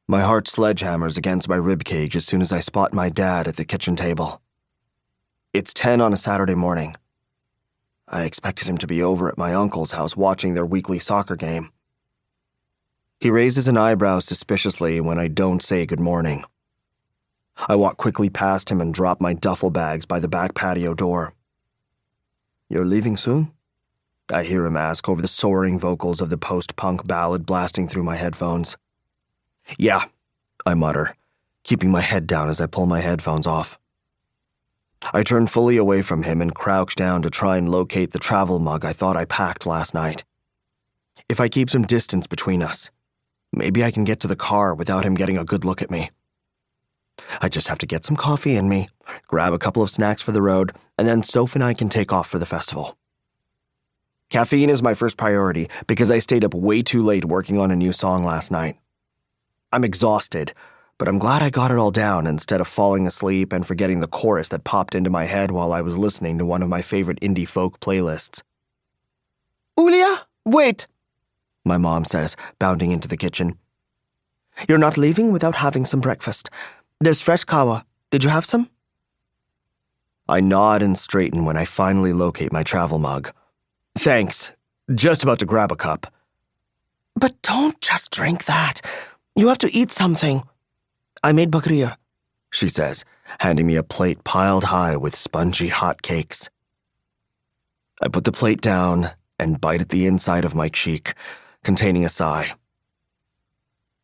My heart sledgehammers against my ribcage as soon as I spot my dad at the kitchen table. It's 10 on a Saturday morning. I expected him to be over at my uncle's house watching their weekly soccer game. He raises an eyebrow suspiciously when I don't say good morning. I walk quickly past him and drop my duffel bags by the back patio door. "You're leaving soon?" I hear him ask over the soaring vocals of the post-punk ballad blasting through my headphones. "Yeah," I mutter, keeping my head down as I pull my headphones off. I turn fully away from him and crouch down to try and locate the travel mug I thought I packed last night. If I keep some distance between us, maybe I can get to the car without him getting a good look at me. I just have to get some coffee in me, grab a couple of snacks for the road, and then Soph and I can take off for the festival. Caffeine is my first priority because I stayed up way too late working on a new song last night. I'm exhausted, but I'm glad I got it all down instead of falling asleep and forgetting the chorus that popped into my head while I was listening to one of my favorite indie folk playlists. "Ulia, wait," my mom says, bounding into the kitchen. "You're not leaving without having some breakfast. There's fresh kawa. Did you have some?" I nod and straighten when I finally locate my travel mug. "Thanks. Just about to grab a cup." "But don't just drink that. You have to eat something." "I made bagriya," she says, handing me a plate piled high with spongy hot cakes. I put the plate down and bite at the inside of my cheek, containing a sigh.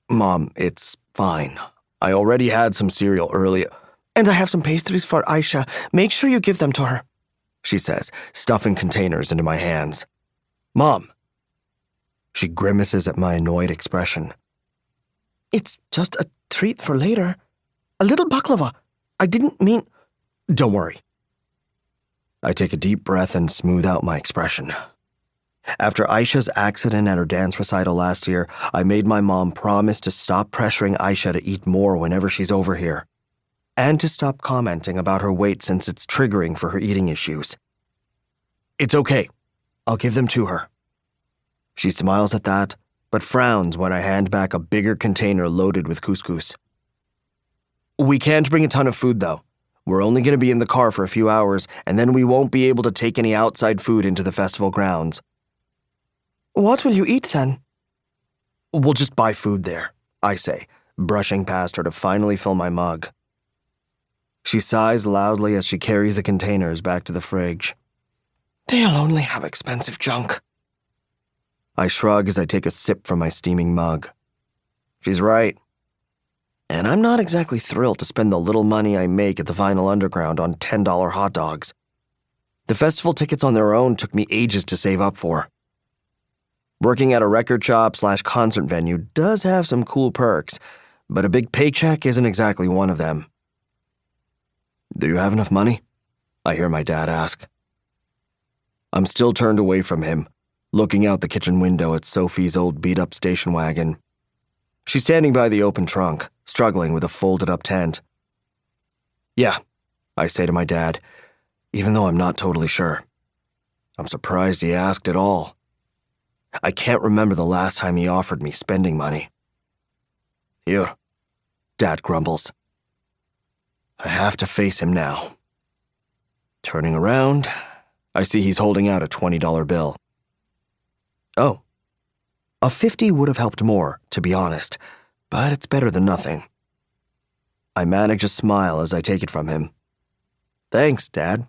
"Mom, it's fine. I already had some cereal earlier." "And I have some pastries for Aisha. Make sure you give them to her," she says, stuffing containers into my hands. "Mom." She grimaces at my annoyed expression. "It's just a treat for later. A little baklava. I didn't mean—" "Don't worry." I take a deep breath and smooth out my expression. After Aisha's accident at her dance recital last year, I made my mom promise to stop pressuring Aisha to eat more whenever she's over here, and to stop commenting about her weight since it's triggering for her eating issues. "It's okay. I'll give them to her." She smiles at that, but frowns when I hand back a bigger container loaded with couscous. "We can't bring a ton of food, though. We're only going to be in the car for a few hours, and then we won't be able to take any outside food into the festival grounds." "What will you eat, then?" "We'll just buy food there," I say, brushing past her to finally fill my mug. She sighs loudly as she carries the containers back to the fridge. "They'll only have expensive junk." I shrug as I take a sip from my steaming mug. She's right. And I'm not exactly thrilled to spend the little money I make at the Vinyl Underground on $10 hot dogs. The festival tickets on their own took me ages to save up for. Working at a record shop/concert venue does have some cool perks, but a big paycheck isn't exactly one of them. "Do you have enough money?" I hear my dad ask. I'm still turned away from him, looking out the kitchen window at Sophie's old beat-up station wagon. She's standing by the open trunk, struggling with a folded-up tent. "Yeah," I say to my dad, even though I'm not totally sure. I'm surprised he asked at all. I can't remember the last time he offered me spending money. "Here," Dad grumbles. I have to face him now. Turning around, I see he's holding out a $20 bill. Oh, a 50 would have helped more, to be honest, but it's better than nothing. I manage a smile as I take it from him. "Thanks, Dad."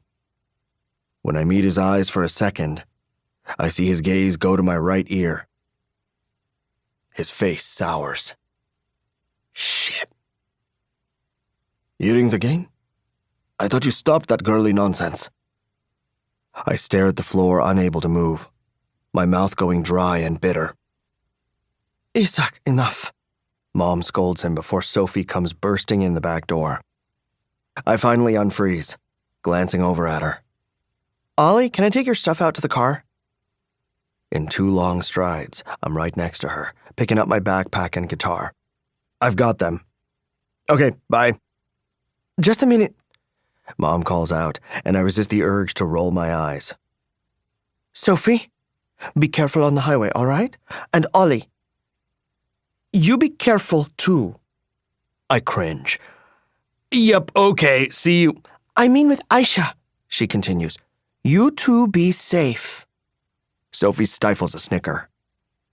When I meet his eyes for a second, I see his gaze go to my right ear. His face sours. Shit. "Earrings again? I thought you stopped that girly nonsense." I stare at the floor, unable to move, my mouth going dry and bitter. "Isaac, enough," Mom scolds him before Sophie comes bursting in the back door. I finally unfreeze, glancing over at her. "Ollie, can I take your stuff out to the car?" In 2 long strides, I'm right next to her, picking up my backpack and guitar. "I've got them." "Okay, bye." "Just a minute," Mom calls out, and I resist the urge to roll my eyes. "Sophie, be careful on the highway, all right? And Ollie, you be careful too." I cringe. Yep, okay, see you. I mean with Aisha, she continues. You two be safe. Sophie stifles a snicker.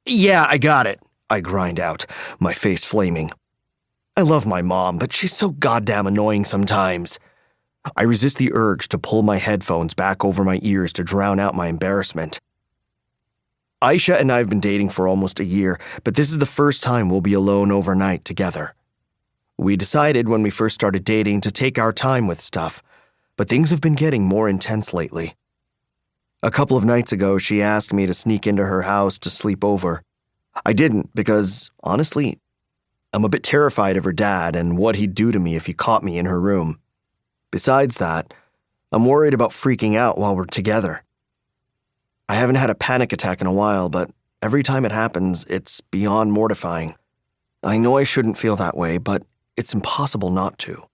Yeah, I got it, I grind out, my face flaming. I love my mom, but she's so goddamn annoying sometimes. I resist the urge to pull my headphones back over my ears to drown out my embarrassment. Aisha and I have been dating for almost a year, but this is the first time we'll be alone overnight together. We decided when we first started dating to take our time with stuff, but things have been getting more intense lately. A couple of nights ago, she asked me to sneak into her house to sleep over. I didn't because, honestly, I'm a bit terrified of her dad and what he'd do to me if he caught me in her room. Besides that, I'm worried about freaking out while we're together. I haven't had a panic attack in a while, but every time it happens, it's beyond mortifying. I know I shouldn't feel that way, but it's impossible not to.